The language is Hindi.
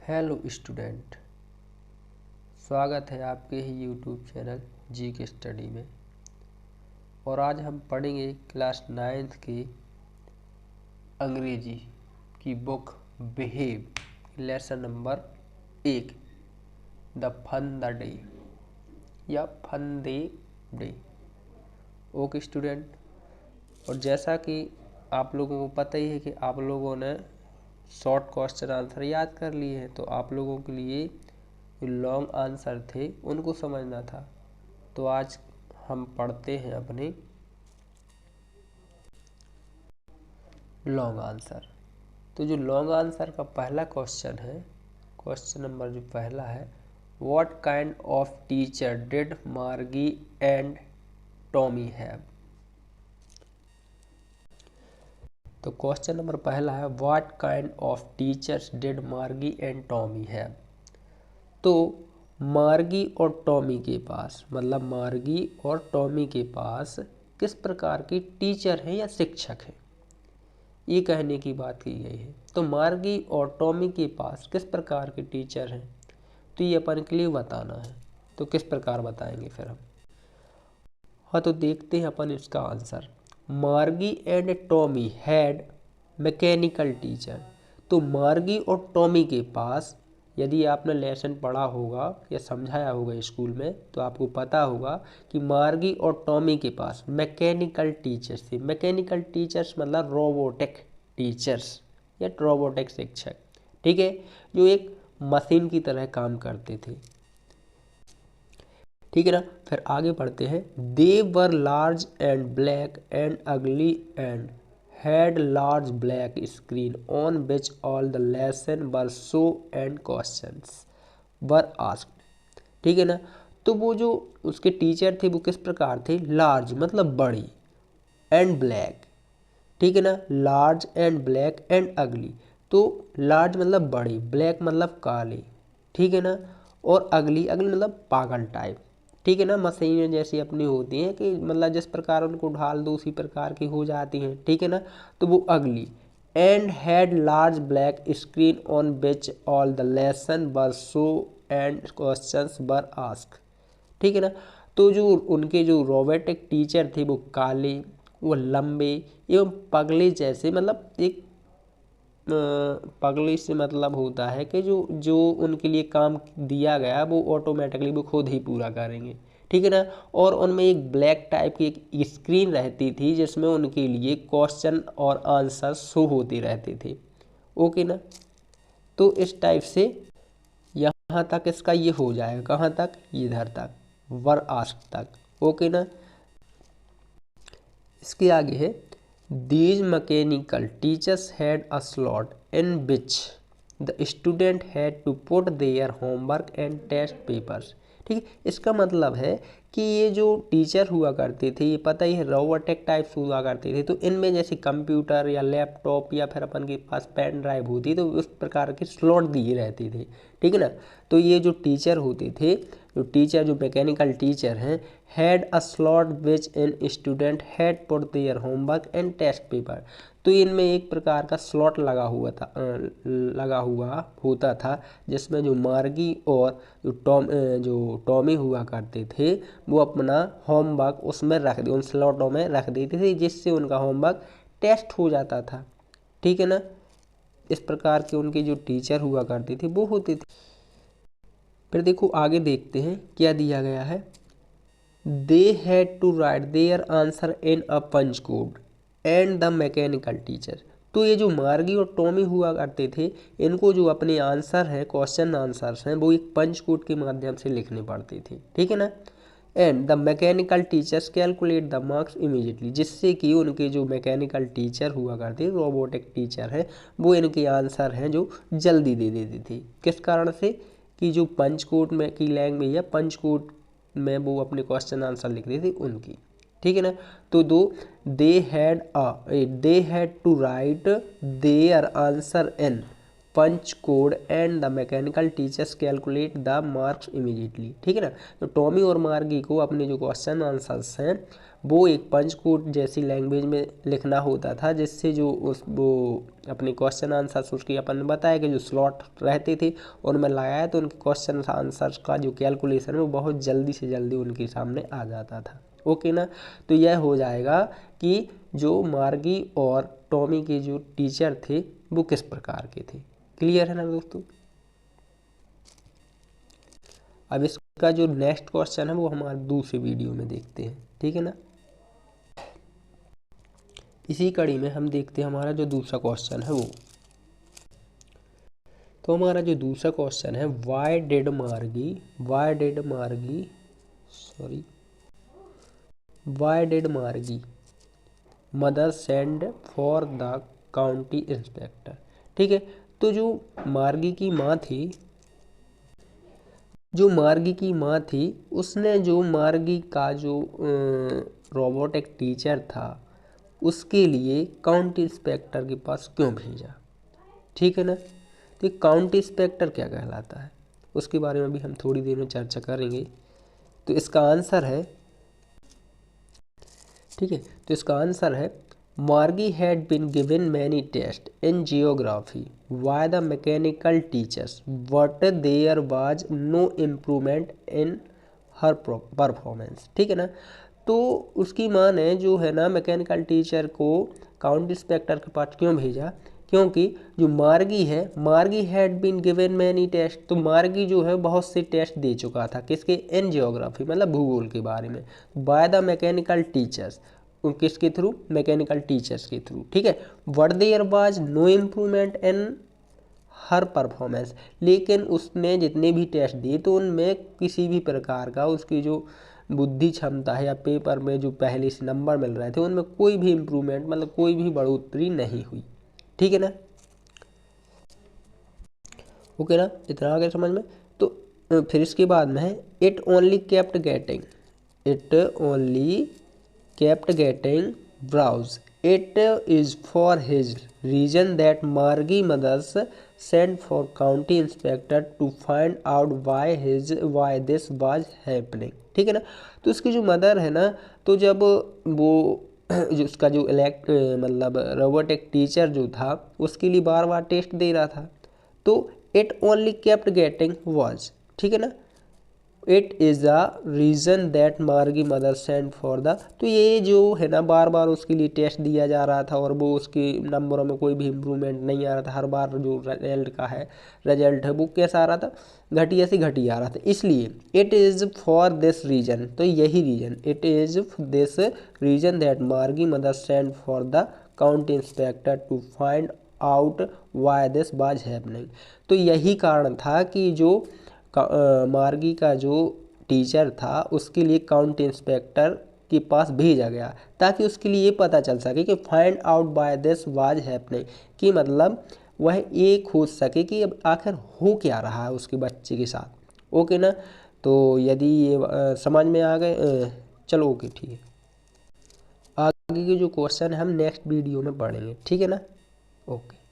हेलो स्टूडेंट, स्वागत है आपके ही यूट्यूब चैनल जी के स्टडी में। और आज हम पढ़ेंगे क्लास 9th की अंग्रेजी की book Beehive lesson number 1 the fun they had या fun they had. Okay student, और जैसा कि आप लोगों को पता ही है कि आप लोगों ने शॉर्ट क्वेश्चन आंसर याद कर लिए हैं, तो आप लोगों के लिए जो लॉन्ग आंसर थे उनको समझना था। तो आज हम पढ़ते हैं अपने लॉन्ग आंसर। तो जो लॉन्ग आंसर का पहला क्वेश्चन है, क्वेश्चन नंबर जो पहला है, what kind of teacher did मार्गी एंड टॉमी हैव। तो क्वेश्चन नंबर पहला है, what kind of teachers did मार्गी एंड टॉमी हैव। तो मार्गी और टॉमी के पास, मतलब मार्गी और टॉमी के पास किस प्रकार की टीचर हैं या शिक्षक हैं, ये कहने की बात की गई है। तो मार्गी और टॉमी के पास किस प्रकार के टीचर हैं, तो ये अपन के लिए बताना है। तो किस प्रकार बताएंगे फिर हम। हाँ, तो देखते हैं अपन इसका आंसर। मार्गी and Tommy had mechanical teacher. तो मार्गी और टॉमी के पास, यदि आपने लेसन पढ़ा होगा या समझाया होगा स्कूल में, तो आपको पता होगा कि मार्गी और टॉमी के पास मैकेनिकल टीचर्स थे। मैकेनिकल टीचर्स मतलब रोबोटिक टीचर्स या रोबोटिक शिक्षक, ठीक है, जो एक मशीन की तरह काम करते थे, ठीक है ना। फिर आगे बढ़ते हैं। दे वर लार्ज एंड ब्लैक एंड अगली and had large black screen on which all the lesson were show and questions were asked, ठीक है ना। तो वो जो उसके टीचर थे वो किस प्रकार थे, लार्ज मतलब बड़ी, एंड ब्लैक, ठीक है ना। लार्ज एंड ब्लैक एंड अगली, तो लार्ज मतलब बड़ी, ब्लैक मतलब काली, ठीक है ना। और अगली, अगली मतलब पागल टाइप, ठीक है ना। मशीनें जैसी अपनी होती हैं कि मतलब जिस प्रकार उनको ढाल दो उसी प्रकार की हो जाती हैं, ठीक है ना। तो वो अगली। And had large black screen on which all the lesson were show and questions were ask, ठीक है ना। तो जो उनके जो रोबोटिक टीचर थे वो काले, वो लंबे एवं पगले जैसे, मतलब एक पगले से मतलब होता है कि जो जो उनके लिए काम दिया गया वो ऑटोमेटिकली वो खुद ही पूरा करेंगे, ठीक है ना। और उनमें एक ब्लैक टाइप की एक स्क्रीन रहती थी जिसमें उनके लिए क्वेश्चन और आंसर शो होते रहते थे, ओके ना। तो इस टाइप से यहाँ तक इसका ये हो जाएगा, कहाँ तक, इधर तक, वर आस्क तक, ओके ना। इसके आगे है, these mechanical teachers had a slot in which the student had to put their homework and test papers, ठीक है। इसका मतलब है कि ये जो टीचर हुआ करते थे, ये पता ही है रोबोटिक टाइप्स हुआ करते थे, तो इनमें जैसे कंप्यूटर या लैपटॉप या फिर अपन के पास पेन ड्राइव होती, तो उस प्रकार के स्लॉट दिए रहते थे, ठीक है ना। तो ये जो टीचर होते थे, जो टीचर, जो मैकेनिकल टीचर हैं, had a slot which in student had put their homework and test paper. तो इनमें एक प्रकार का स्लॉट लगा हुआ था, लगा हुआ होता था, जिसमें जो मार्गी और जो टॉमी हुआ करते थे वो अपना होमवर्क उसमें रख दे, उन स्लॉटों में रख देते थे, जिससे उनका होमवर्क टेस्ट हो जाता था, ठीक है ना। इस प्रकार के उनके जो टीचर हुआ करते थे वो होते थे। फिर देखो आगे देखते हैं क्या दिया गया है। They had to write their answer in a punch code and the mechanical teacher. तो ये जो मार्गी और टॉमी हुआ करते थे, इनको जो अपने आंसर हैं, क्वेश्चन आंसर्स हैं, वो एक पंच कोड के माध्यम से लिखने पड़ते थे, ठीक है ना। And the mechanical teachers calculate the marks immediately, जिससे कि उनके जो मैकेनिकल टीचर हुआ करते, रोबोटिक टीचर हैं, वो इनके आंसर हैं जो जल्दी दे देते थे। किस कारण से, कि जो पंच कोड में की लैंग्वेज है, पंच कोड में वो अपने क्वेश्चन आंसर लिख रहे थे उनकी, ठीक है ना। तो they had to write their answer in punch code and the mechanical teachers calculate the marks immediately. ठीक है ना। तो टॉमी और मार्गी को अपने जो क्वेश्चन आंसर्स हैं वो एक पंच कोड जैसी लैंग्वेज में लिखना होता था, जिससे जो वो अपने क्वेश्चन आंसर्स उसकी अपन ने बताया कि जो स्लॉट रहते थे उनमें लगाया तो उनके क्वेश्चन आंसर्स का जो कैलकुलेशन है वो बहुत जल्दी से जल्दी उनके सामने आ जाता था। ओके ना। तो यह हो जाएगा कि जो मार्गी और टॉमी के जो टीचर थे वो किस प्रकार के थे। क्लियर है ना दोस्तों। अब इसका जो नेक्स्ट क्वेश्चन है वो हमारे दूसरे वीडियो में देखते हैं। ठीक है ना। इसी कड़ी में हम देखते हैं हमारा जो दूसरा क्वेश्चन है वो। तो हमारा जो दूसरा क्वेश्चन है, वाई डिड मार्गी mother send for the county inspector. ठीक है। तो जो मार्गी की माँ थी उसने जो मार्गी का जो रोबोटिक टीचर था उसके लिए काउंटी इंस्पेक्टर के पास क्यों भेजा। ठीक है ना। तो काउंटी इंस्पेक्टर क्या कहलाता है उसके बारे में भी हम थोड़ी देर में चर्चा करेंगे। तो इसका आंसर है, ठीक है, तो इसका आंसर है Margie had been given many test in geography by the mechanical teachers but there was no improvement in her performance. ठीक है ना। तो उसकी माँ ने जो है ना मैकेनिकल टीचर को काउंटी इंस्पेक्टर के पास क्यों भेजा, क्योंकि जो Margie had been given many test, तो मार्गी जो है बहुत से टेस्ट दे चुका था किसके, इन जियोग्राफी मतलब भूगोल के बारे में, बाय द मैकेनिकल टीचर्स, किसके थ्रू, मैकेनिकल टीचर्स के थ्रू। ठीक है। But there was no improvement in her performance, लेकिन उसने जितने भी टेस्ट दिए तो उनमें किसी भी प्रकार का उसकी जो बुद्धि क्षमता है या पेपर में जो पहले से नंबर मिल रहे थे उनमें कोई भी इम्प्रूवमेंट मतलब कोई भी बढ़ोतरी नहीं हुई। ठीक है ना। ओके ना, इतना आ गया समझ में। तो फिर इसके बाद में है it only kept getting browse. It is for his reason that Margie mothers sent for county inspector to find out why this was happening. ठीक है ना। तो उसकी जो मदर है ना, तो जब वो जो उसका जो मतलब रोबोटिक टीचर जो था उसके लिए बार बार टेस्ट दे रहा था, तो it only kept getting was, ठीक है ना, it is a reason that Margie mother send for the, तो ये जो है ना बार बार उसके लिए टेस्ट दिया जा रहा था और वो उसके नंबरों में कोई भी इम्प्रूवमेंट नहीं आ रहा था, हर बार जो रिजल्ट है वो कैसा आ रहा था, घटिया से घटिया आ रहा था। इसलिए it is for this reason, तो यही reason, it is this reason that Margie mother send for the county inspector to find out why this was happening. तो यही कारण था कि जो मार्गी का जो टीचर था उसके लिए काउंटी इंस्पेक्टर के पास भेजा गया ताकि उसके लिए ये पता चल सके कि find out by this was happening, कि मतलब वह ये खोज सके कि अब आखिर हो क्या रहा है उसके बच्चे के साथ। ओके ना। तो यदि ये समझ में आ गए, चलो ओके ठीक है। आगे के जो क्वेश्चन है हम नेक्स्ट वीडियो में पढ़ेंगे। ठीक है ना। ओके।